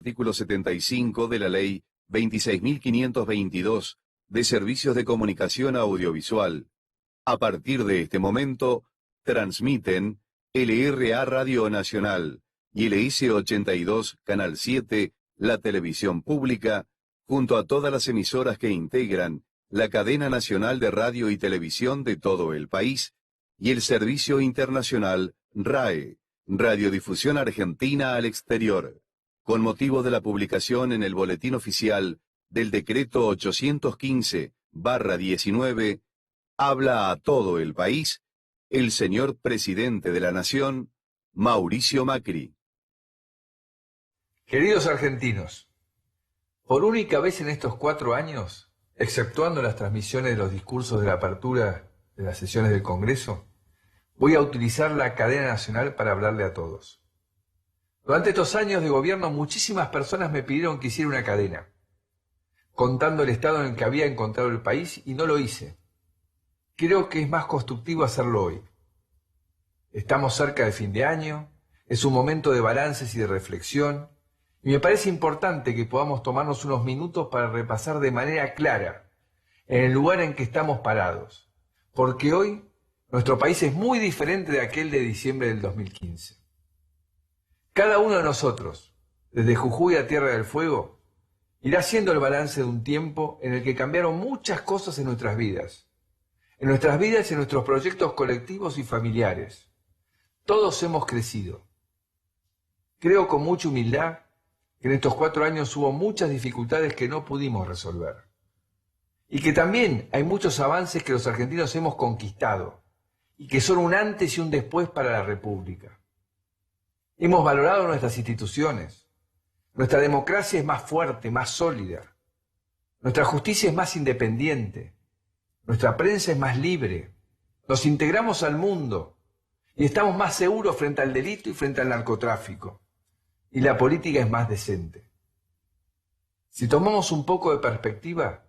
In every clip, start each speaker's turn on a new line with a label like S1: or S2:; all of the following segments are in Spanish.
S1: Artículo 75 de la Ley 26.522 de Servicios de Comunicación Audiovisual. A partir de este momento, transmiten LRA Radio Nacional y LS82 Canal 7, la televisión pública, junto a todas las emisoras que integran la cadena nacional de radio y televisión de todo el país, y el servicio internacional RAE, Radiodifusión Argentina al Exterior, con motivo de la publicación en el Boletín Oficial del Decreto 815/19, habla a todo el país el señor Presidente de la Nación, Mauricio Macri.
S2: Queridos argentinos, por única vez en estos 4 años, exceptuando las transmisiones de los discursos de la apertura de las sesiones del Congreso, voy a utilizar la cadena nacional para hablarle a todos. Durante estos años de gobierno, muchísimas personas me pidieron que hiciera una cadena, contando el estado en el que había encontrado el país, y no lo hice. Creo que es más constructivo hacerlo hoy. Estamos cerca de fin de año, es un momento de balances y de reflexión, y me parece importante que podamos tomarnos unos minutos para repasar de manera clara en el lugar en que estamos parados, porque hoy nuestro país es muy diferente de aquel de diciembre del 2015. Cada uno de nosotros, desde Jujuy a Tierra del Fuego, irá haciendo el balance de un tiempo en el que cambiaron muchas cosas en nuestras vidas y en nuestros proyectos colectivos y familiares. Todos hemos crecido. Creo con mucha humildad que en estos 4 años hubo muchas dificultades que no pudimos resolver. Y que también hay muchos avances que los argentinos hemos conquistado y que son un antes y un después para la República. Hemos valorado nuestras instituciones. Nuestra democracia es más fuerte, más sólida. Nuestra justicia es más independiente. Nuestra prensa es más libre. Nos integramos al mundo y estamos más seguros frente al delito y frente al narcotráfico. Y la política es más decente. Si tomamos un poco de perspectiva,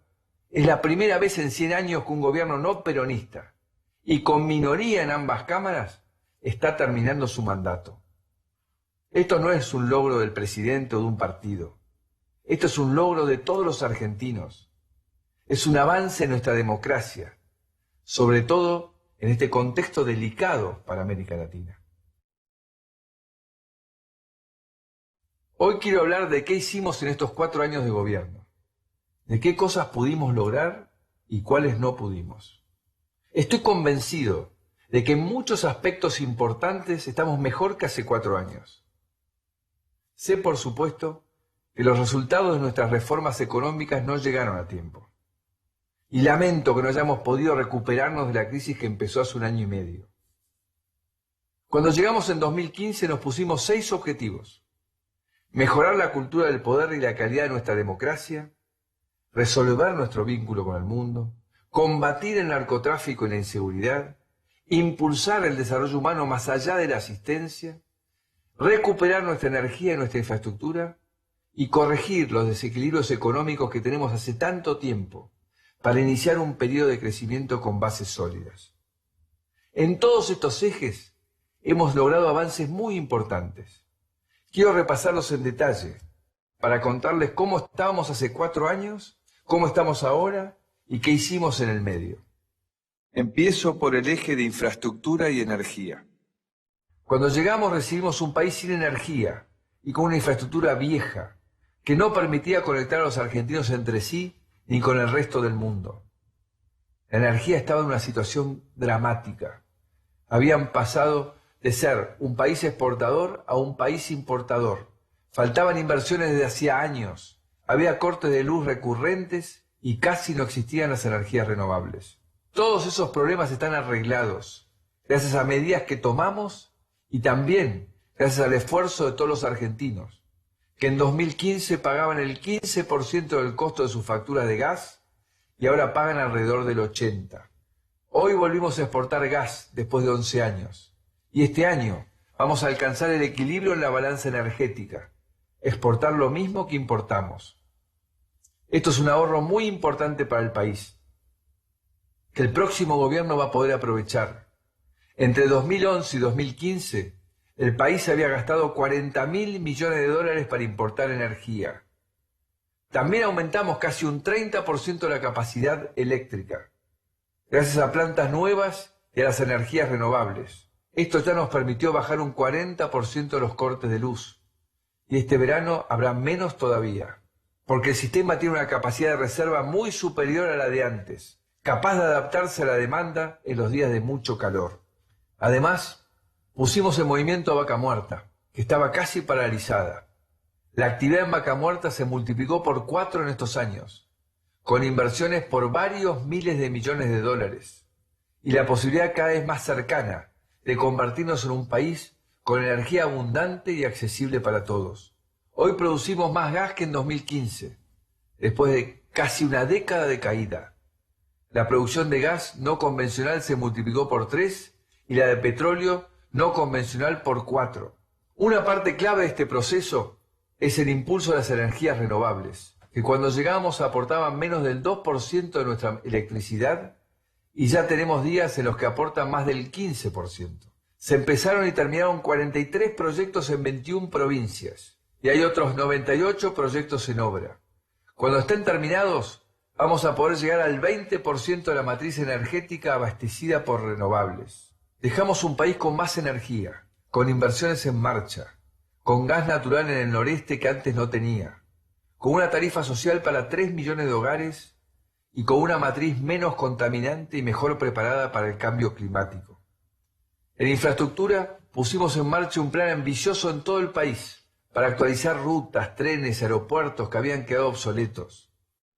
S2: es la primera vez en 100 años que un gobierno no peronista y con minoría en ambas cámaras está terminando su mandato. Esto no es un logro del presidente o de un partido. Esto es un logro de todos los argentinos. Es un avance en nuestra democracia, sobre todo en este contexto delicado para América Latina. Hoy quiero hablar de qué hicimos en estos 4 años de gobierno, de qué cosas pudimos lograr y cuáles no pudimos. Estoy convencido de que en muchos aspectos importantes estamos mejor que hace 4 años. Sé, por supuesto, que los resultados de nuestras reformas económicas no llegaron a tiempo. Y lamento que no hayamos podido recuperarnos de la crisis que empezó hace 1 año y medio. Cuando llegamos en 2015 nos pusimos 6 objetivos. Mejorar la cultura del poder y la calidad de nuestra democracia, resolver nuestro vínculo con el mundo, combatir el narcotráfico y la inseguridad, impulsar el desarrollo humano más allá de la asistencia, recuperar nuestra energía y nuestra infraestructura y corregir los desequilibrios económicos que tenemos hace tanto tiempo para iniciar un periodo de crecimiento con bases sólidas. En todos estos ejes hemos logrado avances muy importantes. Quiero repasarlos en detalle para contarles cómo estábamos hace 4 años, cómo estamos ahora y qué hicimos en el medio. Empiezo por el eje de infraestructura y energía. Cuando llegamos recibimos un país sin energía y con una infraestructura vieja que no permitía conectar a los argentinos entre sí ni con el resto del mundo. La energía estaba en una situación dramática. Habían pasado de ser un país exportador a un país importador. Faltaban inversiones desde hacía años. Había cortes de luz recurrentes y casi no existían las energías renovables. Todos esos problemas están arreglados gracias a medidas que tomamos y también gracias al esfuerzo de todos los argentinos, que en 2015 pagaban el 15% del costo de sus facturas de gas y ahora pagan alrededor del 80%. Hoy volvimos a exportar gas después de 11 años y este año vamos a alcanzar el equilibrio en la balanza energética, exportar lo mismo que importamos. Esto es un ahorro muy importante para el país, que el próximo gobierno va a poder aprovechar. Entre 2011 y 2015, el país había gastado 40.000 millones de dólares para importar energía. También aumentamos casi un 30% la capacidad eléctrica, gracias a plantas nuevas y a las energías renovables. Esto ya nos permitió bajar un 40% los cortes de luz. Y este verano habrá menos todavía, porque el sistema tiene una capacidad de reserva muy superior a la de antes, capaz de adaptarse a la demanda en los días de mucho calor. Además, pusimos en movimiento a Vaca Muerta, que estaba casi paralizada. La actividad en Vaca Muerta se multiplicó por 4 en estos años, con inversiones por varios miles de millones de dólares, y la posibilidad cada vez más cercana de convertirnos en un país con energía abundante y accesible para todos. Hoy producimos más gas que en 2015, después de casi una década de caída. La producción de gas no convencional se multiplicó por 3 y la de petróleo no convencional por 4. Una parte clave de este proceso es el impulso de las energías renovables, que cuando llegamos aportaban menos del 2% de nuestra electricidad y ya tenemos días en los que aportan más del 15%. Se empezaron y terminaron 43 proyectos en 21 provincias y hay otros 98 proyectos en obra. Cuando estén terminados, vamos a poder llegar al 20% de la matriz energética abastecida por renovables. Dejamos un país con más energía, con inversiones en marcha, con gas natural en el noreste que antes no tenía, con una tarifa social para 3 millones de hogares y con una matriz menos contaminante y mejor preparada para el cambio climático. En infraestructura pusimos en marcha un plan ambicioso en todo el país para actualizar rutas, trenes, aeropuertos que habían quedado obsoletos.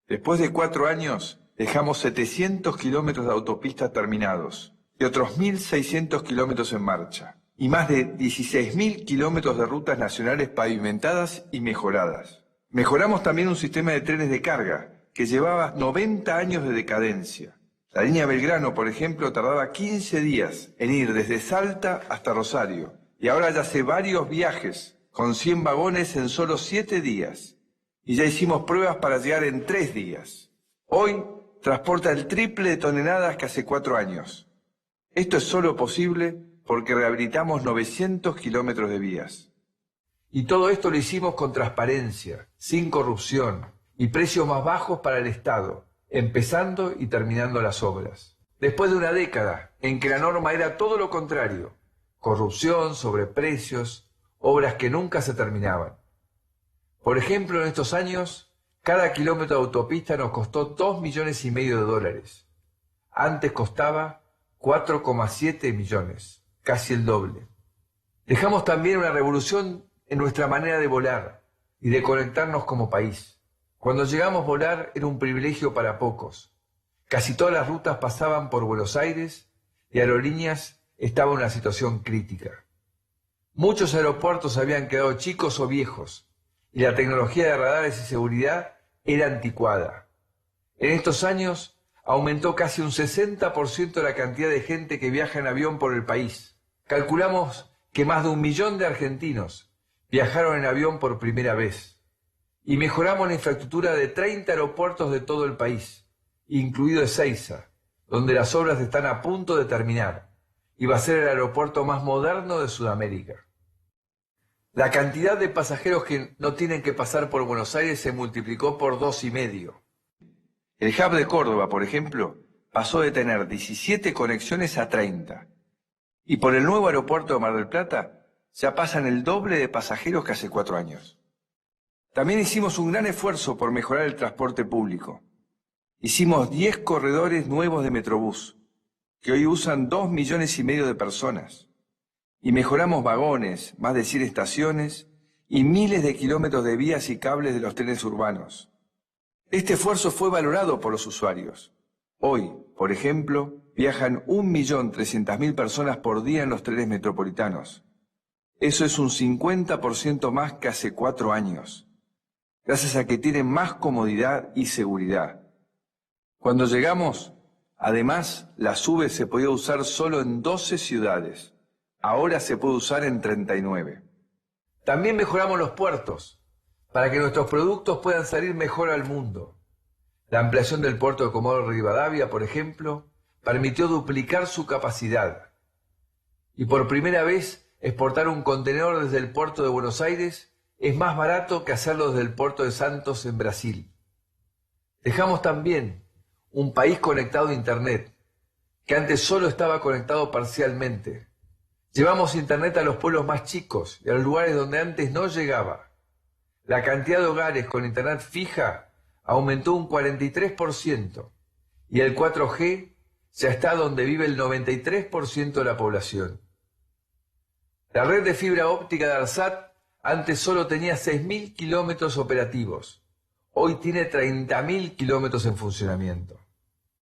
S2: Después de 4 años, dejamos 700 kilómetros de autopistas terminados y otros 1.600 kilómetros en marcha, y más de 16.000 kilómetros de rutas nacionales pavimentadas y mejoradas. Mejoramos también un sistema de trenes de carga que llevaba 90 años de decadencia. La línea Belgrano, por ejemplo, tardaba 15 días en ir desde Salta hasta Rosario, y ahora ya hace varios viajes con 100 vagones en solo 7 días, y ya hicimos pruebas para llegar en 3 días. Hoy transporta el triple de toneladas que hace 4 años. Esto es solo posible porque rehabilitamos 900 kilómetros de vías. Y todo esto lo hicimos con transparencia, sin corrupción y precios más bajos para el Estado, empezando y terminando las obras. Después de una década en que la norma era todo lo contrario, corrupción, sobreprecios, obras que nunca se terminaban. Por ejemplo, en estos años, cada kilómetro de autopista nos costó 2,5 millones de dólares. Antes costaba 4,7 millones. Casi el doble. Dejamos también una revolución en nuestra manera de volar y de conectarnos como país. Cuando llegamos a volar era un privilegio para pocos. Casi todas las rutas pasaban por Buenos Aires y Aerolíneas estaba en una situación crítica. Muchos aeropuertos habían quedado chicos o viejos y la tecnología de radares y seguridad era anticuada. En estos años aumentó casi un 60% la cantidad de gente que viaja en avión por el país. Calculamos que más de 1 millón de argentinos viajaron en avión por primera vez y mejoramos la infraestructura de 30 aeropuertos de todo el país, incluido Ezeiza, donde las obras están a punto de terminar y va a ser el aeropuerto más moderno de Sudamérica. La cantidad de pasajeros que no tienen que pasar por Buenos Aires se multiplicó por 2,5. El hub de Córdoba, por ejemplo, pasó de tener 17 conexiones a 30. Y por el nuevo aeropuerto de Mar del Plata ya pasan el doble de pasajeros que hace 4 años. También hicimos un gran esfuerzo por mejorar el transporte público. Hicimos 10 corredores nuevos de Metrobús, que hoy usan 2,5 millones de personas. Y mejoramos vagones, más de 100 estaciones y miles de kilómetros de vías y cables de los trenes urbanos. Este esfuerzo fue valorado por los usuarios. Hoy, por ejemplo, viajan 1.300.000 personas por día en los trenes metropolitanos. Eso es un 50% más que hace 4 años, gracias a que tienen más comodidad y seguridad. Cuando llegamos, además, la SUBE se podía usar solo en 12 ciudades. Ahora se puede usar en 39. También mejoramos los puertos, para que nuestros productos puedan salir mejor al mundo. La ampliación del puerto de Comodoro Rivadavia, por ejemplo, permitió duplicar su capacidad. Y por primera vez exportar un contenedor desde el puerto de Buenos Aires es más barato que hacerlo desde el puerto de Santos en Brasil. Dejamos también un país conectado a Internet, que antes solo estaba conectado parcialmente. Llevamos Internet a los pueblos más chicos y a los lugares donde antes no llegaba. La cantidad de hogares con Internet fija aumentó un 43% y el 4G ya está donde vive el 93% de la población. La red de fibra óptica de ARSAT antes solo tenía 6.000 kilómetros operativos. Hoy tiene 30.000 kilómetros en funcionamiento.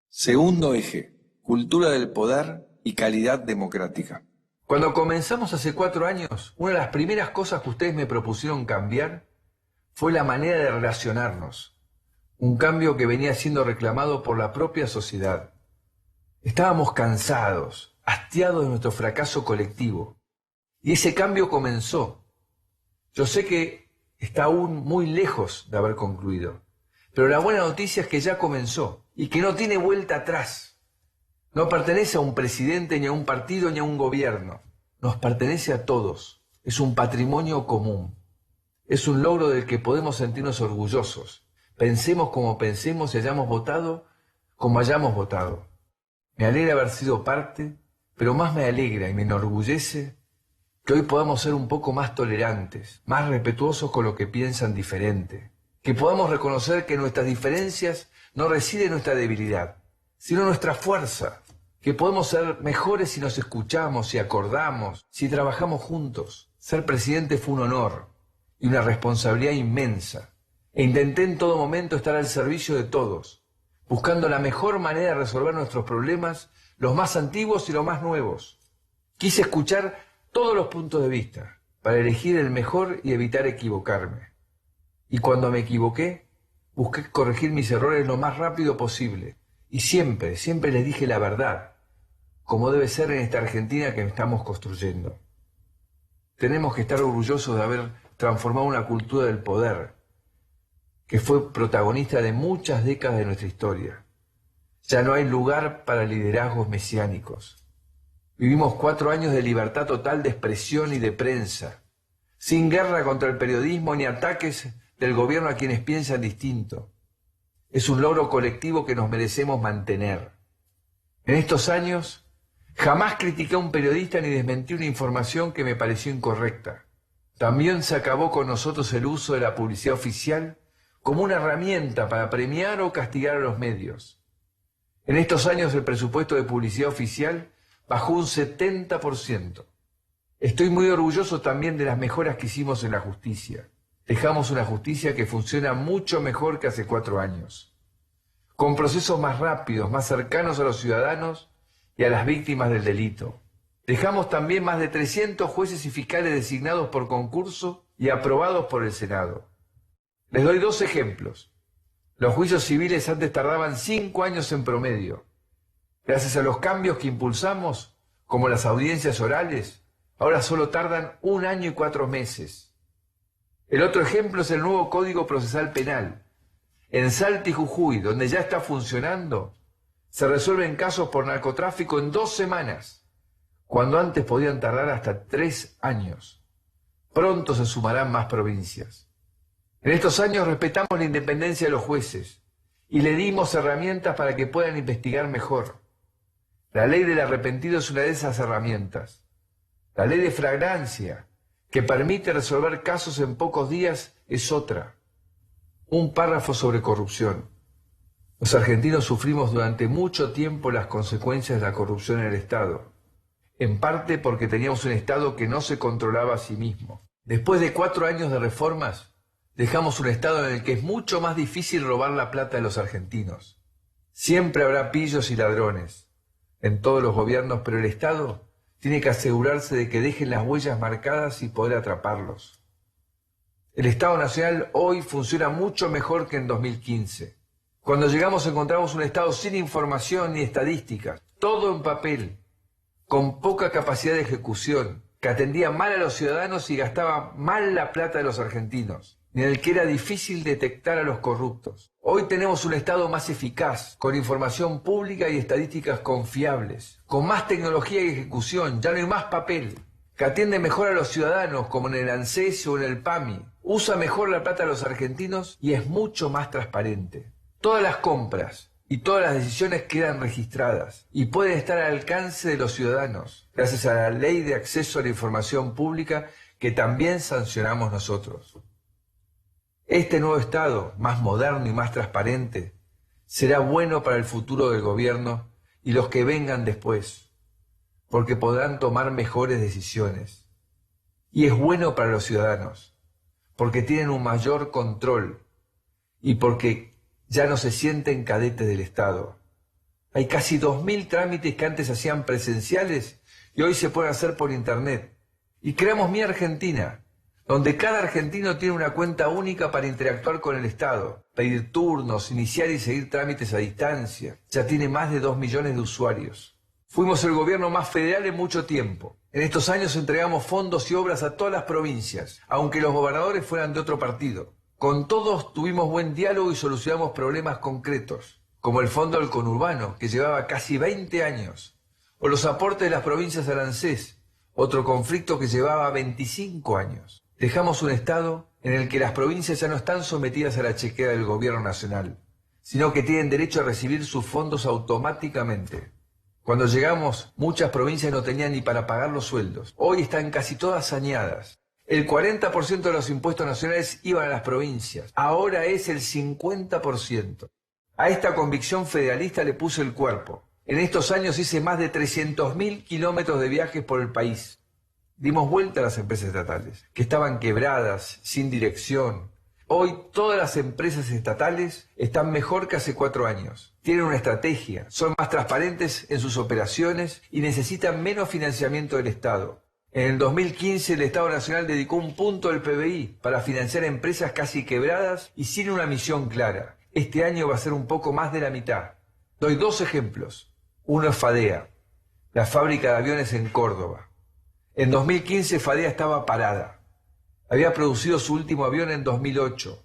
S3: Segundo eje, cultura del poder y calidad democrática.
S2: Cuando comenzamos hace 4 años, una de las primeras cosas que ustedes me propusieron cambiar fue la manera de relacionarnos. Un cambio que venía siendo reclamado por la propia sociedad. Estábamos cansados, hastiados de nuestro fracaso colectivo. Y ese cambio comenzó. Yo sé que está aún muy lejos de haber concluido, pero la buena noticia es que ya comenzó y que no tiene vuelta atrás. No pertenece a un presidente, ni a un partido, ni a un gobierno. Nos pertenece a todos. Es un patrimonio común. Es un logro del que podemos sentirnos orgullosos. Pensemos como pensemos y hayamos votado como hayamos votado. Me alegra haber sido parte, pero más me alegra y me enorgullece que hoy podamos ser un poco más tolerantes, más respetuosos con lo que piensan diferente, que podamos reconocer que nuestras diferencias no residen en nuestra debilidad, sino en nuestra fuerza, que podemos ser mejores si nos escuchamos, si acordamos, si trabajamos juntos. Ser presidente fue un honor y una responsabilidad inmensa, e intenté en todo momento estar al servicio de todos, buscando la mejor manera de resolver nuestros problemas, los más antiguos y los más nuevos. Quise escuchar todos los puntos de vista, para elegir el mejor y evitar equivocarme. Y cuando me equivoqué, busqué corregir mis errores lo más rápido posible. Y siempre les dije la verdad, como debe ser en esta Argentina que estamos construyendo. Tenemos que estar orgullosos de haber transformado una cultura del poder, que fue protagonista de muchas décadas de nuestra historia. Ya no hay lugar para liderazgos mesiánicos. Vivimos 4 años de libertad total de expresión y de prensa, sin guerra contra el periodismo ni ataques del gobierno a quienes piensan distinto. Es un logro colectivo que nos merecemos mantener. En estos años, jamás critiqué a un periodista ni desmentí una información que me pareció incorrecta. También se acabó con nosotros el uso de la publicidad oficial como una herramienta para premiar o castigar a los medios. En estos años el presupuesto de publicidad oficial bajó un 70%. Estoy muy orgulloso también de las mejoras que hicimos en la justicia. Dejamos una justicia que funciona mucho mejor que hace 4 años, con procesos más rápidos, más cercanos a los ciudadanos y a las víctimas del delito. Dejamos también más de 300 jueces y fiscales designados por concurso y aprobados por el Senado. Les doy 2 ejemplos. Los juicios civiles antes tardaban 5 años en promedio. Gracias a los cambios que impulsamos, como las audiencias orales, ahora solo tardan 1 año y 4 meses. El otro ejemplo es el nuevo Código Procesal Penal. En Salta y Jujuy, donde ya está funcionando, se resuelven casos por narcotráfico en 2 semanas, cuando antes podían tardar hasta 3 años. Pronto se sumarán más provincias. En estos años respetamos la independencia de los jueces y le dimos herramientas para que puedan investigar mejor. La ley del arrepentido es una de esas herramientas. La ley de flagrancia, que permite resolver casos en pocos días, es otra. Un párrafo sobre corrupción. Los argentinos sufrimos durante mucho tiempo las consecuencias de la corrupción en el Estado, en parte porque teníamos un Estado que no se controlaba a sí mismo. Después de 4 años de reformas, dejamos un Estado en el que es mucho más difícil robar la plata de los argentinos. Siempre habrá pillos y ladrones en todos los gobiernos, pero el Estado tiene que asegurarse de que dejen las huellas marcadas y poder atraparlos. El Estado Nacional hoy funciona mucho mejor que en 2015. Cuando llegamos encontramos un Estado sin información ni estadísticas, todo en papel, con poca capacidad de ejecución, que atendía mal a los ciudadanos y gastaba mal la plata de los argentinos, en el que era difícil detectar a los corruptos. Hoy tenemos un Estado más eficaz, con información pública y estadísticas confiables, con más tecnología y ejecución, ya no hay más papel. que atiende mejor a los ciudadanos, como en el ANSES o en el PAMI, usa mejor la plata de los argentinos y es mucho más transparente. Todas las compras y todas las decisiones quedan registradas y pueden estar al alcance de los ciudadanos, gracias a la Ley de Acceso a la Información Pública que también sancionamos nosotros. Este nuevo Estado, más moderno y más transparente, será bueno para el futuro del gobierno y los que vengan después, porque podrán tomar mejores decisiones. Y es bueno para los ciudadanos, porque tienen un mayor control y porque ya no se sienten cadetes del Estado. Hay casi 2.000 trámites que antes hacían presenciales y hoy se pueden hacer por Internet. Y creamos Mi Argentina, donde cada argentino tiene una cuenta única para interactuar con el Estado, pedir turnos, iniciar y seguir trámites a distancia. Ya tiene más de 2 millones de usuarios. Fuimos el gobierno más federal en mucho tiempo. En estos años entregamos fondos y obras a todas las provincias, aunque los gobernadores fueran de otro partido. Con todos tuvimos buen diálogo y solucionamos problemas concretos, como el Fondo del Conurbano, que llevaba casi 20 años, o los aportes de las provincias al ANSES, otro conflicto que llevaba 25 años. Dejamos un Estado en el que las provincias ya no están sometidas a la chequera del gobierno nacional, sino que tienen derecho a recibir sus fondos automáticamente. Cuando llegamos, muchas provincias no tenían ni para pagar los sueldos. Hoy están casi todas saneadas. El 40% de los impuestos nacionales iban a las provincias. Ahora es el 50%. A esta convicción federalista le puse el cuerpo. En estos años hice más de 300.000 kilómetros de viajes por el país. Dimos vuelta a las empresas estatales, que estaban quebradas, sin dirección. Hoy todas las empresas estatales están mejor que hace 4 años. Tienen una estrategia, son más transparentes en sus operaciones y necesitan menos financiamiento del Estado. En el 2015 el Estado Nacional dedicó un punto del PBI para financiar empresas casi quebradas y sin una misión clara. Este año va a ser un poco más de la mitad. Doy 2 ejemplos. Uno es Fadea, la fábrica de aviones en Córdoba. En 2015 Fadea estaba parada. Había producido su último avión en 2008.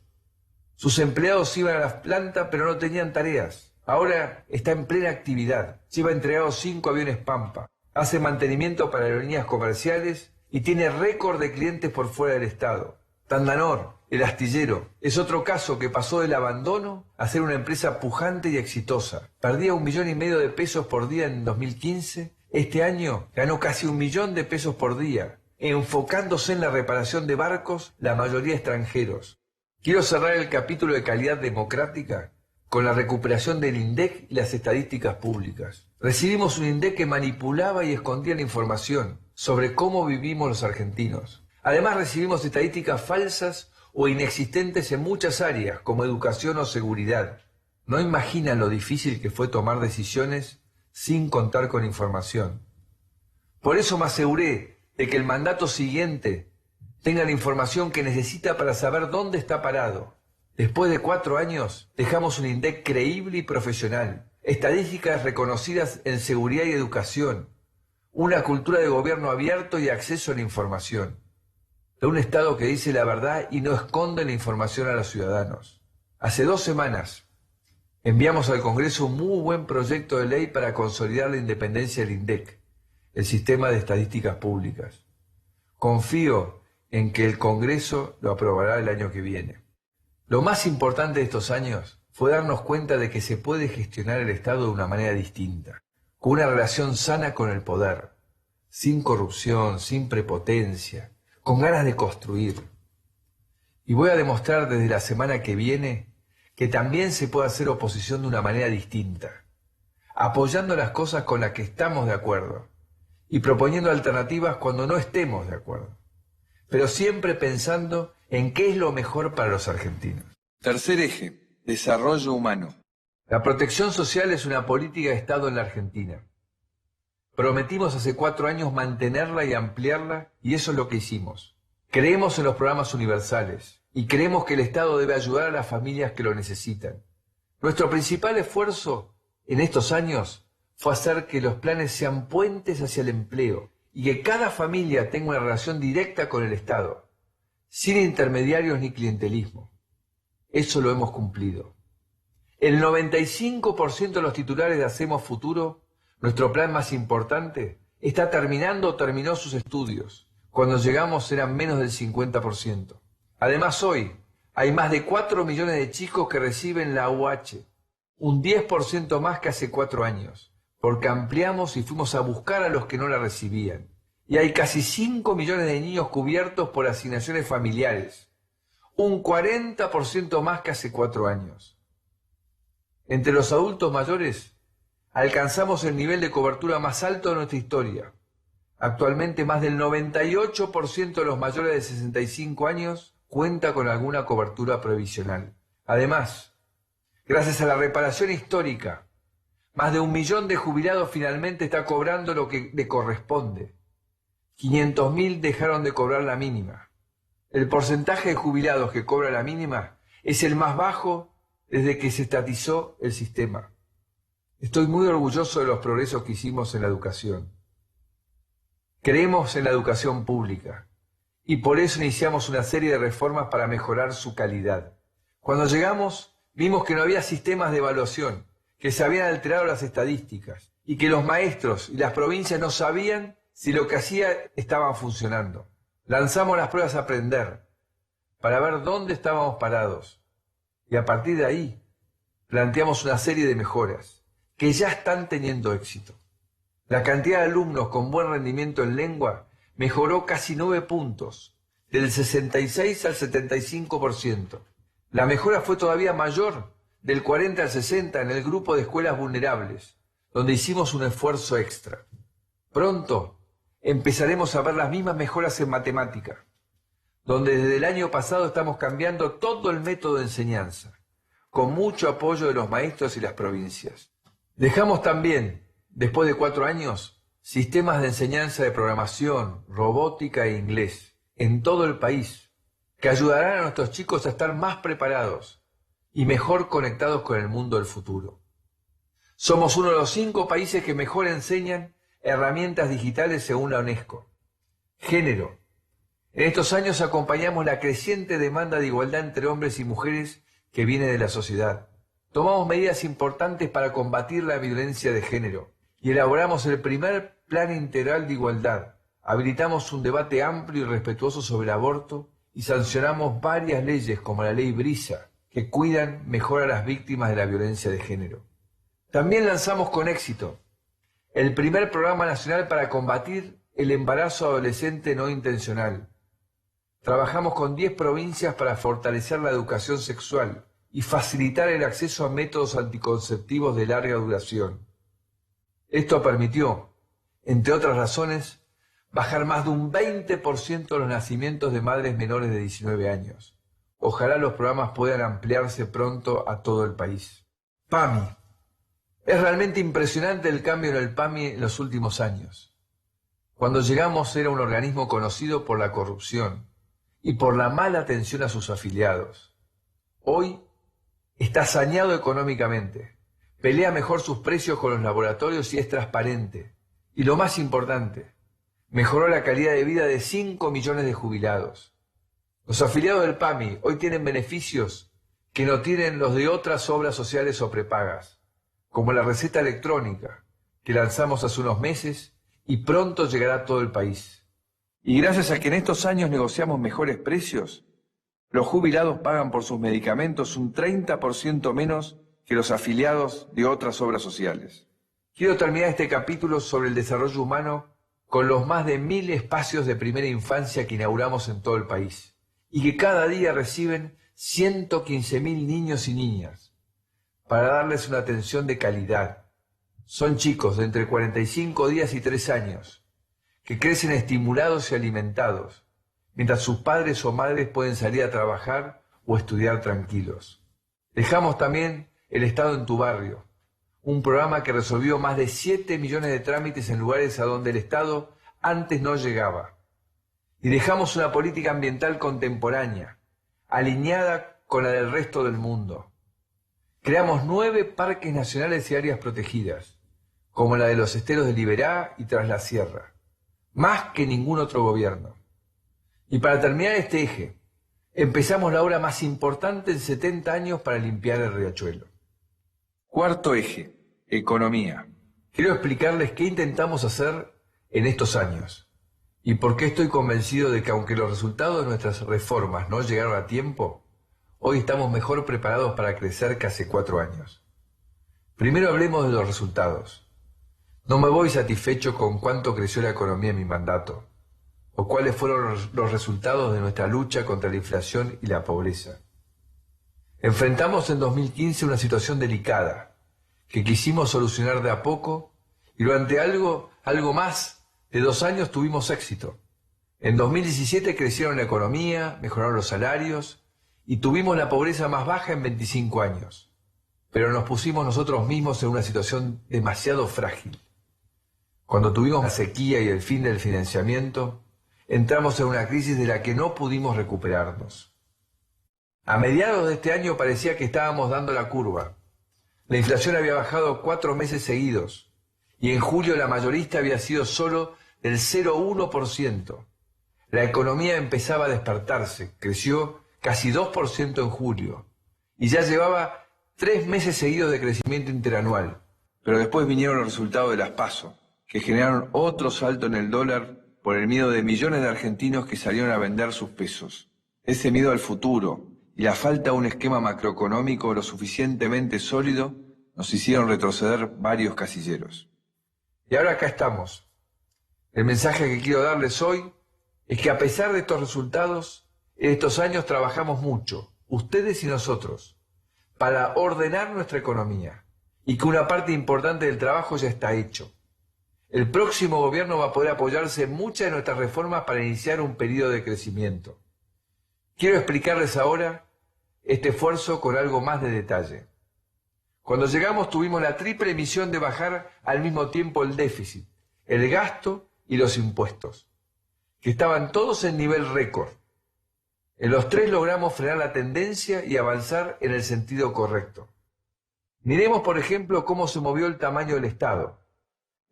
S2: Sus empleados iban a la planta pero no tenían tareas. Ahora está en plena actividad. Lleva entregados 5 aviones Pampa. Hace mantenimiento para aerolíneas comerciales y tiene récord de clientes por fuera del Estado. Tandanor, el astillero, es otro caso que pasó del abandono a ser una empresa pujante y exitosa. Perdía 1,5 millones de pesos por día en 2015. Este año ganó casi 1 millón de pesos por día, enfocándose en la reparación de barcos, la mayoría extranjeros. Quiero cerrar el capítulo de calidad democrática con la recuperación del INDEC y las estadísticas públicas. Recibimos un INDEC que manipulaba y escondía la información sobre cómo vivimos los argentinos. Además recibimos estadísticas falsas o inexistentes en muchas áreas, como educación o seguridad. No imaginan lo difícil que fue tomar decisiones sin contar con información. Por eso me aseguré de que el mandato siguiente tenga la información que necesita para saber dónde está parado. Después de 4 años, dejamos un INDEC creíble y profesional, estadísticas reconocidas en seguridad y educación, una cultura de gobierno abierto y acceso a la información, de un Estado que dice la verdad y no esconde la información a los ciudadanos. Hace 2 semanas enviamos al Congreso un muy buen proyecto de ley para consolidar la independencia del INDEC, el sistema de estadísticas públicas. Confío en que el Congreso lo aprobará el año que viene. Lo más importante de estos años fue darnos cuenta de que se puede gestionar el Estado de una manera distinta, con una relación sana con el poder, sin corrupción, sin prepotencia, con ganas de construir. Y voy a demostrar desde la semana que viene que también se puede hacer oposición de una manera distinta, apoyando las cosas con las que estamos de acuerdo y proponiendo alternativas cuando no estemos de acuerdo, pero siempre pensando en qué es lo mejor para los argentinos.
S3: Tercer eje, desarrollo humano.
S2: La protección social es una política de Estado en la Argentina. Prometimos hace 4 años mantenerla y ampliarla, y eso es lo que hicimos. Creemos en los programas universales, y creemos que el Estado debe ayudar a las familias que lo necesitan. Nuestro principal esfuerzo en estos años fue hacer que los planes sean puentes hacia el empleo, y que cada familia tenga una relación directa con el Estado, sin intermediarios ni clientelismo. Eso lo hemos cumplido. El 95% de los titulares de Hacemos Futuro, nuestro plan más importante, está terminando o terminó sus estudios Cuando llegamos eran menos del 50%. Además, hoy hay más de 4 millones de chicos que reciben la UH, un 10% más que hace 4 años, porque ampliamos y fuimos a buscar a los que no la recibían. Y hay casi 5 millones de niños cubiertos por asignaciones familiares, un 40% más que hace 4 años. Entre los adultos mayores, alcanzamos el nivel de cobertura más alto de nuestra historia. Actualmente más del 98% de los mayores de 65 años cuenta con alguna cobertura previsional. Además, gracias a la reparación histórica, más de 1 millón de jubilados finalmente está cobrando lo que le corresponde. 500.000 dejaron de cobrar la mínima. El porcentaje de jubilados que cobra la mínima es el más bajo desde que se estatizó el sistema. Estoy muy orgulloso de los progresos que hicimos en la educación. Creemos en la educación pública y por eso iniciamos una serie de reformas para mejorar su calidad. Cuando llegamos, vimos que no había sistemas de evaluación, que se habían alterado las estadísticas y que los maestros y las provincias no sabían si lo que hacía estaba funcionando. Lanzamos las pruebas a aprender para ver dónde estábamos parados y a partir de ahí planteamos una serie de mejoras que ya están teniendo éxito. La cantidad de alumnos con buen rendimiento en lengua mejoró casi 9 puntos, del 66 al 75%. La mejora fue todavía mayor, del 40 al 60 en el grupo de escuelas vulnerables, donde hicimos un esfuerzo extra. Pronto empezaremos a ver las mismas mejoras en matemática, donde desde el año pasado estamos cambiando todo el método de enseñanza, con mucho apoyo de los maestros y las provincias. Dejamos también, después de 4 años, sistemas de enseñanza de programación, robótica e inglés en todo el país, que ayudarán a nuestros chicos a estar más preparados y mejor conectados con el mundo del futuro. Somos uno de los 5 países que mejor enseñan herramientas digitales según la UNESCO. Género. En estos años acompañamos la creciente demanda de igualdad entre hombres y mujeres que viene de la sociedad. Tomamos medidas importantes para combatir la violencia de género y elaboramos el primer Plan Integral de Igualdad. Habilitamos un debate amplio y respetuoso sobre el aborto y sancionamos varias leyes como la Ley Brisa, que cuidan mejor a las víctimas de la violencia de género. También lanzamos con éxito el primer Programa Nacional para combatir el embarazo adolescente no intencional. Trabajamos con 10 provincias para fortalecer la educación sexual y facilitar el acceso a métodos anticonceptivos de larga duración. Esto permitió, entre otras razones, bajar más de un 20% los nacimientos de madres menores de 19 años. Ojalá los programas puedan ampliarse pronto a todo el país. PAMI. Es realmente impresionante el cambio en el PAMI en los últimos años. Cuando llegamos era un organismo conocido por la corrupción y por la mala atención a sus afiliados. Hoy está saneado económicamente, pelea mejor sus precios con los laboratorios y es transparente. Y lo más importante, mejoró la calidad de vida de 5 millones de jubilados. Los afiliados del PAMI hoy tienen beneficios que no tienen los de otras obras sociales o prepagas, como la receta electrónica, que lanzamos hace unos meses y pronto llegará a todo el país. Y gracias a que en estos años negociamos mejores precios, los jubilados pagan por sus medicamentos un 30% menos que los afiliados de otras obras sociales. Quiero terminar este capítulo sobre el desarrollo humano con los más de 1000 espacios de primera infancia que inauguramos en todo el país y que cada día reciben 115.000 niños y niñas para darles una atención de calidad. Son chicos de entre 45 días y 3 años que crecen estimulados y alimentados, mientras sus padres o madres pueden salir a trabajar o estudiar tranquilos. Dejamos también El Estado en tu barrio, un programa que resolvió más de 7 millones de trámites en lugares a donde el Estado antes no llegaba. Y dejamos una política ambiental contemporánea, alineada con la del resto del mundo. Creamos 9 parques nacionales y áreas protegidas, como la de los esteros de Liberá y Tras la Sierra, más que ningún otro gobierno. Y para terminar este eje, empezamos la obra más importante en 70 años para limpiar el riachuelo. Cuarto eje, economía. Quiero explicarles qué intentamos hacer en estos años ¿Y por qué estoy convencido de que aunque los resultados de nuestras reformas no llegaron a tiempo, hoy estamos mejor preparados para crecer que hace 4 años? Primero hablemos de los resultados. No me voy satisfecho con cuánto creció la economía en mi mandato, o cuáles fueron los resultados de nuestra lucha contra la inflación y la pobreza. Enfrentamos en 2015 una situación delicada, que quisimos solucionar de a poco, y durante algo más de 2 años tuvimos éxito. En 2017 crecieron la economía, mejoraron los salarios, y tuvimos la pobreza más baja en 25 años. Pero nos pusimos nosotros mismos en una situación demasiado frágil. Cuando tuvimos la sequía y el fin del financiamiento, entramos en una crisis de la que no pudimos recuperarnos. A mediados de este año parecía que estábamos dando la curva. La inflación había bajado 4 meses seguidos, y en julio la mayorista había sido solo del 0,1%. La economía empezaba a despertarse, creció casi 2% en julio, y ya llevaba 3 meses seguidos de crecimiento interanual.
S3: Pero después vinieron los resultados de las PASO, que generaron otro salto en el dólar por el miedo de millones de argentinos que salieron a vender sus pesos. Ese miedo al futuro y la falta de un esquema macroeconómico lo suficientemente sólido nos hicieron retroceder varios casilleros.
S2: Y ahora acá estamos. El mensaje que quiero darles hoy es que a pesar de estos resultados, en estos años trabajamos mucho, ustedes y nosotros, para ordenar nuestra economía, y que una parte importante del trabajo ya está hecho. El próximo gobierno va a poder apoyarse en muchas de nuestras reformas para iniciar un periodo de crecimiento. Quiero explicarles ahora este esfuerzo con algo más de detalle. Cuando llegamos tuvimos la triple misión de bajar al mismo tiempo el déficit, el gasto y los impuestos, que estaban todos en nivel récord. En los 3 logramos frenar la tendencia y avanzar en el sentido correcto. Miremos, por ejemplo, cómo se movió el tamaño del Estado.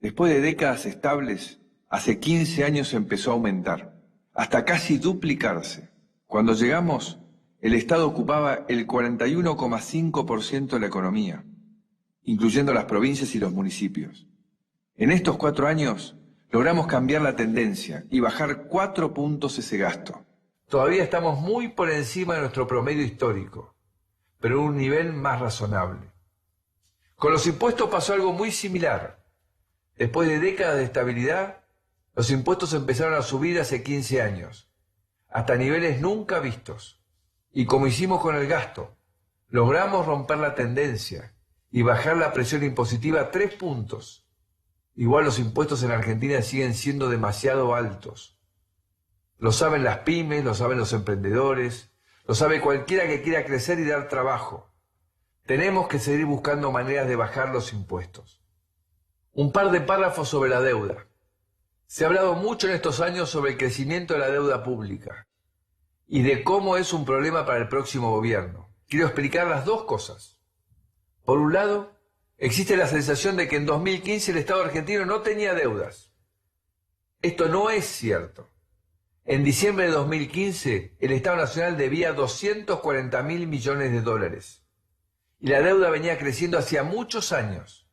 S3: Después de décadas estables, hace 15 años empezó a aumentar, hasta casi duplicarse. Cuando llegamos, el Estado ocupaba el 41,5% de la economía, incluyendo las provincias y los municipios. En estos 4 años, logramos cambiar la tendencia y bajar 4 puntos ese gasto.
S2: Todavía estamos muy por encima de nuestro promedio histórico, pero en un nivel más razonable. Con los impuestos pasó algo muy similar. Después de décadas de estabilidad, los impuestos empezaron a subir hace 15 años, hasta niveles nunca vistos. Y como hicimos con el gasto, logramos romper la tendencia y bajar la presión impositiva 3 puntos. Igual los impuestos en Argentina siguen siendo demasiado altos. Lo saben las pymes, lo saben los emprendedores, lo sabe cualquiera que quiera crecer y dar trabajo. Tenemos que seguir buscando maneras de bajar los impuestos. Un par de párrafos sobre la deuda. Se ha hablado mucho en estos años sobre el crecimiento de la deuda pública y de cómo es un problema para el próximo gobierno. Quiero explicar las 2 cosas. Por un lado, existe la sensación de que en 2015 el Estado argentino no tenía deudas. Esto no es cierto. En diciembre de 2015, el Estado Nacional debía $240.000 millones y la deuda venía creciendo hacía muchos años.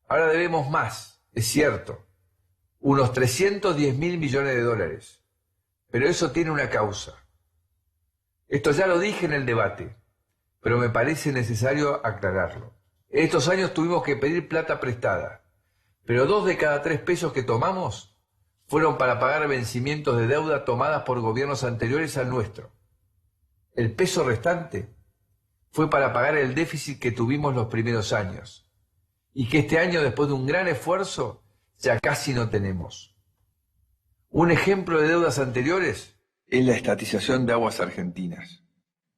S2: Ahora debemos más, es cierto, unos $310.000 millones, pero eso tiene una causa. Esto ya lo dije en el debate, pero me parece necesario aclararlo. En estos años tuvimos que pedir plata prestada, pero 2 de cada 3 pesos que tomamos fueron para pagar vencimientos de deuda tomadas por gobiernos anteriores al nuestro. El peso restante fue para pagar el déficit que tuvimos los primeros años, y que este año, después de un gran esfuerzo, ya casi no tenemos. Un ejemplo de deudas anteriores
S3: es la estatización de Aguas Argentinas.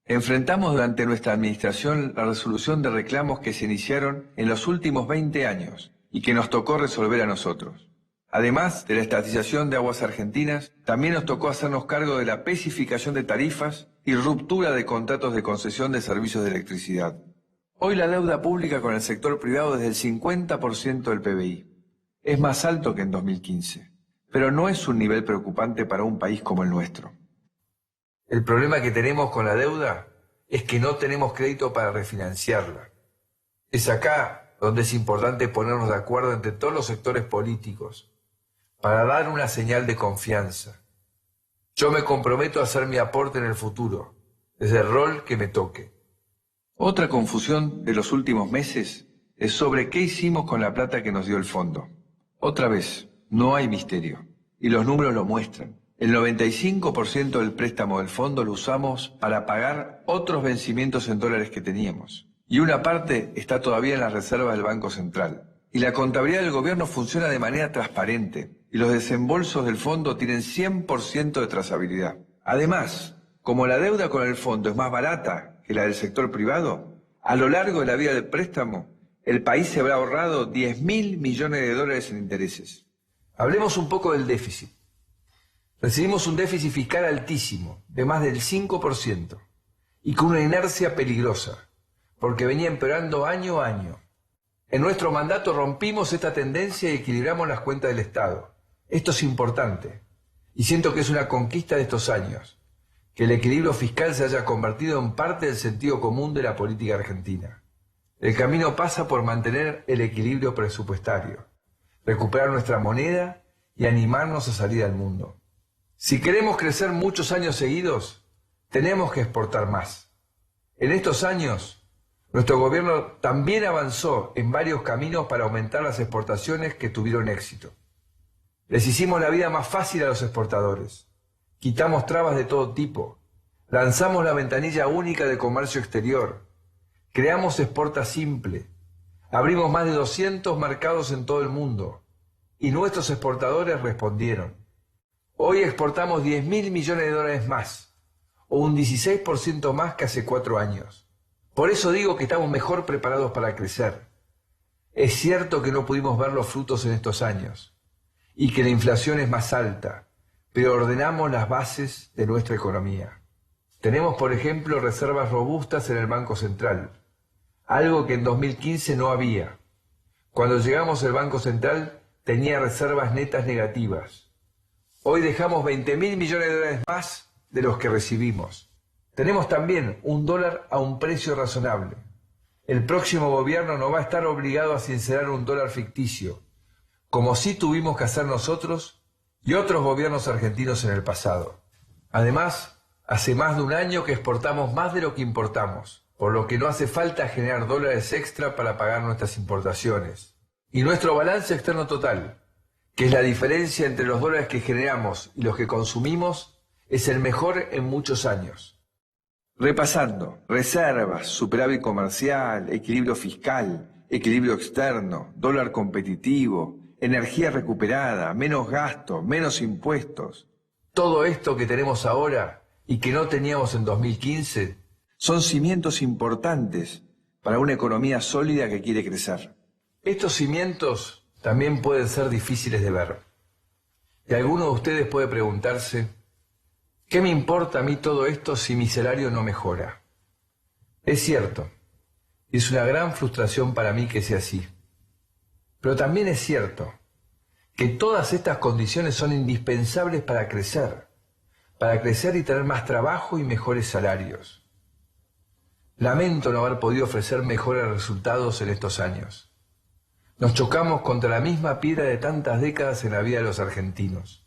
S3: Enfrentamos durante nuestra administración la resolución de reclamos que se iniciaron en los últimos 20 años y que nos tocó resolver a nosotros. Además de la estatización de Aguas Argentinas, también nos tocó hacernos cargo de la especificación de tarifas y ruptura de contratos de concesión de servicios de electricidad. Hoy la deuda pública con el sector privado es del 50% del PBI. Es más alto que en 2015, pero no es un nivel preocupante para un país como el nuestro.
S2: El problema que tenemos con la deuda es que no tenemos crédito para refinanciarla. Es acá donde es importante ponernos de acuerdo entre todos los sectores políticos, para dar una señal de confianza. Yo me comprometo a hacer mi aporte en el futuro, desde el rol que me toque.
S3: Otra confusión de los últimos meses es sobre qué hicimos con la plata que nos dio el fondo. Otra vez, no hay misterio, y los números lo muestran. El 95% del préstamo del fondo lo usamos para pagar otros vencimientos en dólares que teníamos. Y una parte está todavía en las reservas del Banco Central. Y la contabilidad del gobierno funciona de manera transparente, y los desembolsos del fondo tienen 100% de trazabilidad. Además, como la deuda con el fondo es más barata que la del sector privado, a lo largo de la vida del préstamo, el país se habrá ahorrado 10.000 millones de dólares en intereses.
S2: Hablemos un poco del déficit. Recibimos un déficit fiscal altísimo, de más del 5%, y con una inercia peligrosa, porque venía empeorando año a año. En nuestro mandato rompimos esta tendencia y equilibramos las cuentas del Estado. Esto es importante, y siento que es una conquista de estos años, que el equilibrio fiscal se haya convertido en parte del sentido común de la política argentina. El camino pasa por mantener el equilibrio presupuestario, recuperar nuestra moneda y animarnos a salir al mundo. Si queremos crecer muchos años seguidos, tenemos que exportar más. En estos años, nuestro gobierno también avanzó en varios caminos para aumentar las exportaciones que tuvieron éxito. Les hicimos la vida más fácil a los exportadores. Quitamos trabas de todo tipo. Lanzamos la ventanilla única de comercio exterior. Creamos Exporta Simple. Abrimos más de 200 mercados en todo el mundo. Y nuestros exportadores respondieron. Hoy exportamos 10.000 millones de dólares más, o un 16% más que hace 4 años. Por eso digo que estamos mejor preparados para crecer. Es cierto que no pudimos ver los frutos en estos años, y que la inflación es más alta, pero ordenamos las bases de nuestra economía. Tenemos, por ejemplo, reservas robustas en el Banco Central, algo que en 2015 no había. Cuando llegamos el Banco Central tenía reservas netas negativas. Hoy dejamos 20.000 millones de dólares más de los que recibimos. Tenemos también un dólar a un precio razonable. El próximo gobierno no va a estar obligado a sincerar un dólar ficticio, como sí tuvimos que hacer nosotros y otros gobiernos argentinos en el pasado. Además, hace más de un año que exportamos más de lo que importamos, por lo que no hace falta generar dólares extra para pagar nuestras importaciones. Y nuestro balance externo total, que es la diferencia entre los dólares que generamos y los que consumimos, es el mejor en muchos años.
S3: Repasando, reservas, superávit comercial, equilibrio fiscal, equilibrio externo, dólar competitivo, energía recuperada, menos gasto, menos impuestos.
S2: Todo esto que tenemos ahora y que no teníamos en 2015
S3: son cimientos importantes para una economía sólida que quiere crecer.
S2: Estos cimientos también pueden ser difíciles de ver. Y alguno de ustedes puede preguntarse, ¿qué me importa a mí todo esto si mi salario no mejora? Es cierto, y es una gran frustración para mí que sea así. Pero también es cierto que todas estas condiciones son indispensables para crecer y tener más trabajo y mejores salarios. Lamento no haber podido ofrecer mejores resultados en estos años. Nos chocamos contra la misma piedra de tantas décadas en la vida de los argentinos,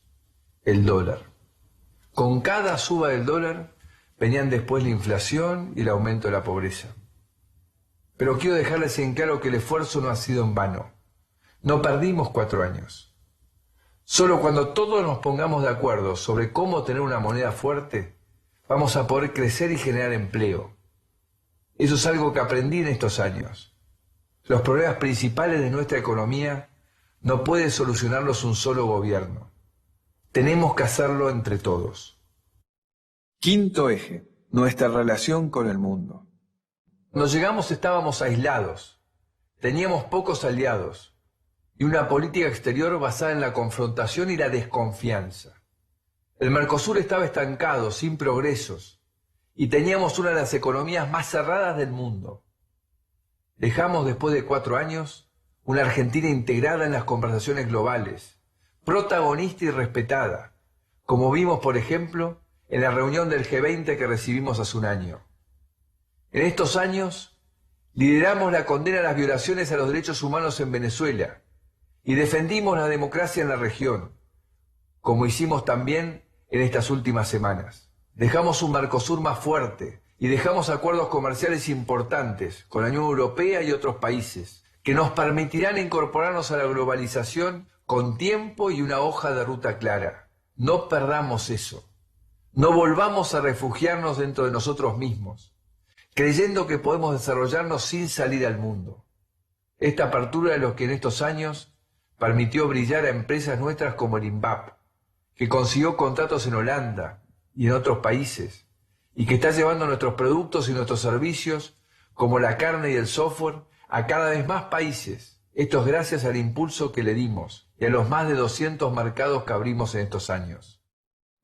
S2: el dólar. Con cada suba del dólar venían después la inflación y el aumento de la pobreza. Pero quiero dejarles en claro que el esfuerzo no ha sido en vano. No perdimos 4 años. Solo cuando todos nos pongamos de acuerdo sobre cómo tener una moneda fuerte, vamos a poder crecer y generar empleo. Eso es algo que aprendí en estos años. Los problemas principales de nuestra economía no puede solucionarlos un solo gobierno. Tenemos que hacerlo entre todos.
S3: Quinto eje, nuestra relación con el mundo.
S2: Cuando llegamos estábamos aislados, teníamos pocos aliados y una política exterior basada en la confrontación y la desconfianza. El Mercosur estaba estancado, sin progresos, y teníamos una de las economías más cerradas del mundo. Dejamos después de 4 años una Argentina integrada en las conversaciones globales, protagonista y respetada, como vimos, por ejemplo, en la reunión del G20 que recibimos hace un año. En estos años, lideramos la condena a las violaciones a los derechos humanos en Venezuela y defendimos la democracia en la región, como hicimos también en estas últimas semanas. Dejamos un Mercosur más fuerte y dejamos acuerdos comerciales importantes con la Unión Europea y otros países que nos permitirán incorporarnos a la globalización con tiempo y una hoja de ruta clara. No perdamos eso. No volvamos a refugiarnos dentro de nosotros mismos, creyendo que podemos desarrollarnos sin salir al mundo. Esta apertura es lo que en estos años permitió brillar a empresas nuestras como el INVAP, que consiguió contratos en Holanda y en otros países, y que está llevando nuestros productos y nuestros servicios, como la carne y el software, a cada vez más países. Esto es gracias al impulso que le dimos y a los más de 200 mercados que abrimos en estos años.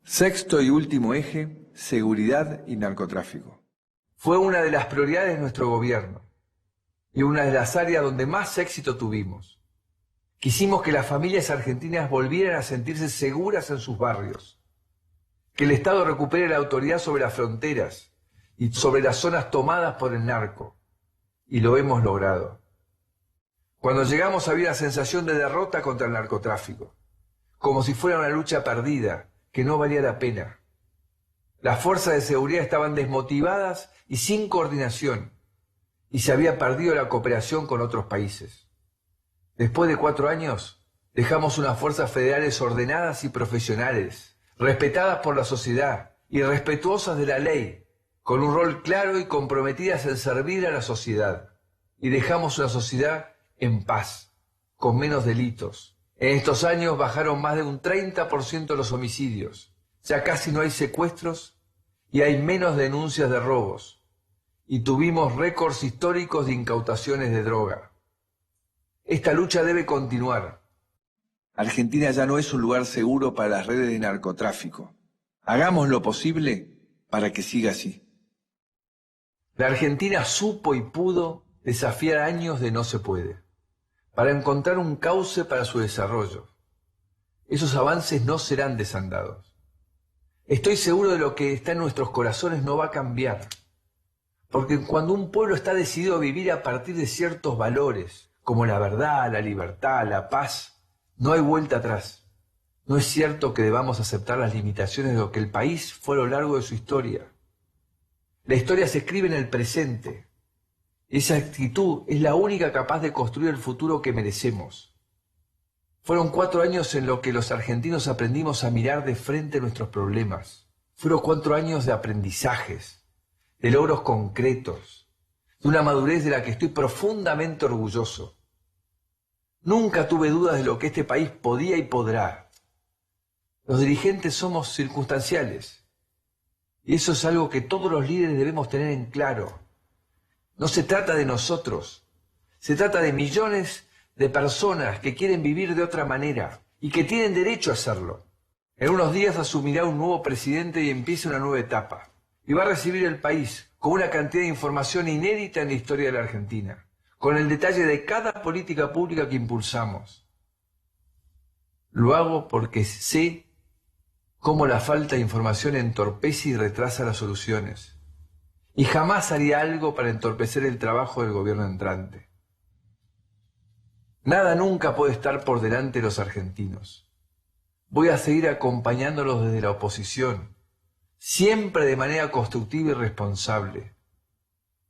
S3: Sexto y último eje, seguridad y narcotráfico.
S2: Fue una de las prioridades de nuestro gobierno y una de las áreas donde más éxito tuvimos. Quisimos que las familias argentinas volvieran a sentirse seguras en sus barrios, que el Estado recupere la autoridad sobre las fronteras y sobre las zonas tomadas por el narco, y lo hemos logrado. Cuando llegamos había la sensación de derrota contra el narcotráfico, como si fuera una lucha perdida, que no valía la pena. Las fuerzas de seguridad estaban desmotivadas y sin coordinación, y se había perdido la cooperación con otros países. Después de 4 años, dejamos unas fuerzas federales ordenadas y profesionales, respetadas por la sociedad y respetuosas de la ley, con un rol claro y comprometidas en servir a la sociedad. Y dejamos una sociedad en paz, con menos delitos. En estos años bajaron más de un 30% los homicidios, ya casi no hay secuestros y hay menos denuncias de robos. Y tuvimos récords históricos de incautaciones de droga. Esta lucha debe continuar.
S3: Argentina ya no es un lugar seguro para las redes de narcotráfico. Hagamos lo posible para que siga así.
S2: La Argentina supo y pudo desafiar años de no se puede, para encontrar un cauce para su desarrollo. Esos avances no serán desandados. Estoy seguro de lo que está en nuestros corazones no va a cambiar, porque cuando un pueblo está decidido a vivir a partir de ciertos valores, como la verdad, la libertad, la paz, no hay vuelta atrás. No es cierto que debamos aceptar las limitaciones de lo que el país fue a lo largo de su historia. La historia se escribe en el presente. Esa actitud es la única capaz de construir el futuro que merecemos. Fueron 4 años en los que los argentinos aprendimos a mirar de frente nuestros problemas. Fueron 4 años de aprendizajes, de logros concretos, de una madurez de la que estoy profundamente orgulloso. Nunca tuve dudas de lo que este país podía y podrá. Los dirigentes somos circunstanciales. Y eso es algo que todos los líderes debemos tener en claro. No se trata de nosotros. Se trata de millones de personas que quieren vivir de otra manera y que tienen derecho a hacerlo. En unos días asumirá un nuevo presidente y empieza una nueva etapa. Y va a recibir el país con una cantidad de información inédita en la historia de la Argentina, con el detalle de cada política pública que impulsamos. Lo hago porque sé cómo la falta de información entorpece y retrasa las soluciones. Y jamás haría algo para entorpecer el trabajo del gobierno entrante. Nada nunca puede estar por delante de los argentinos. Voy a seguir acompañándolos desde la oposición, siempre de manera constructiva y responsable.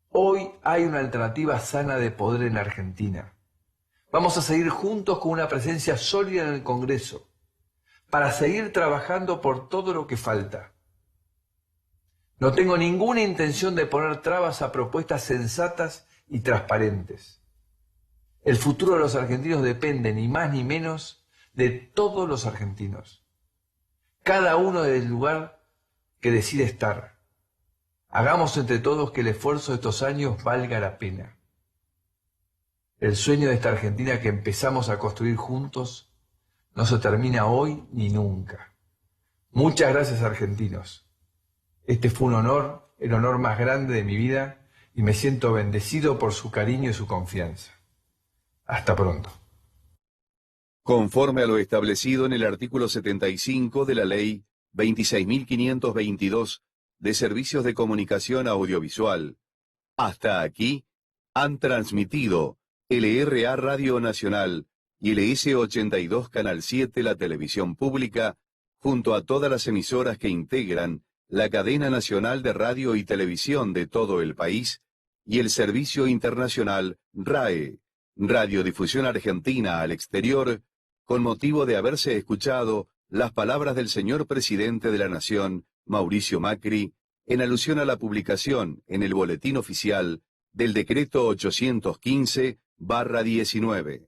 S2: Hoy hay una alternativa sana de poder en la Argentina. Vamos a seguir juntos con una presencia sólida en el Congreso, para seguir trabajando por todo lo que falta. No tengo ninguna intención de poner trabas a propuestas sensatas y transparentes. El futuro de los argentinos depende, ni más ni menos, de todos los argentinos. Cada uno del lugar que decide estar. Hagamos entre todos que el esfuerzo de estos años valga la pena. El sueño de esta Argentina que empezamos a construir juntos no se termina hoy ni nunca. Muchas gracias, argentinos. Este fue un honor, el honor más grande de mi vida, y me siento bendecido por su cariño y su confianza. Hasta pronto.
S1: Conforme a lo establecido en el artículo 75 de la Ley 26.522 de Servicios de Comunicación Audiovisual, hasta aquí han transmitido LRA Radio Nacional y LS82 Canal 7, la televisión pública, junto a todas las emisoras que integran la cadena nacional de radio y televisión de todo el país y el servicio internacional RAE, Radiodifusión Argentina al Exterior, con motivo de haberse escuchado las palabras del señor presidente de la Nación, Mauricio Macri, en alusión a la publicación en el Boletín Oficial del Decreto 815/19.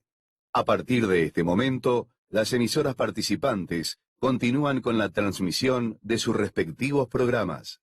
S1: A partir de este momento, las emisoras participantes continúan con la transmisión de sus respectivos programas.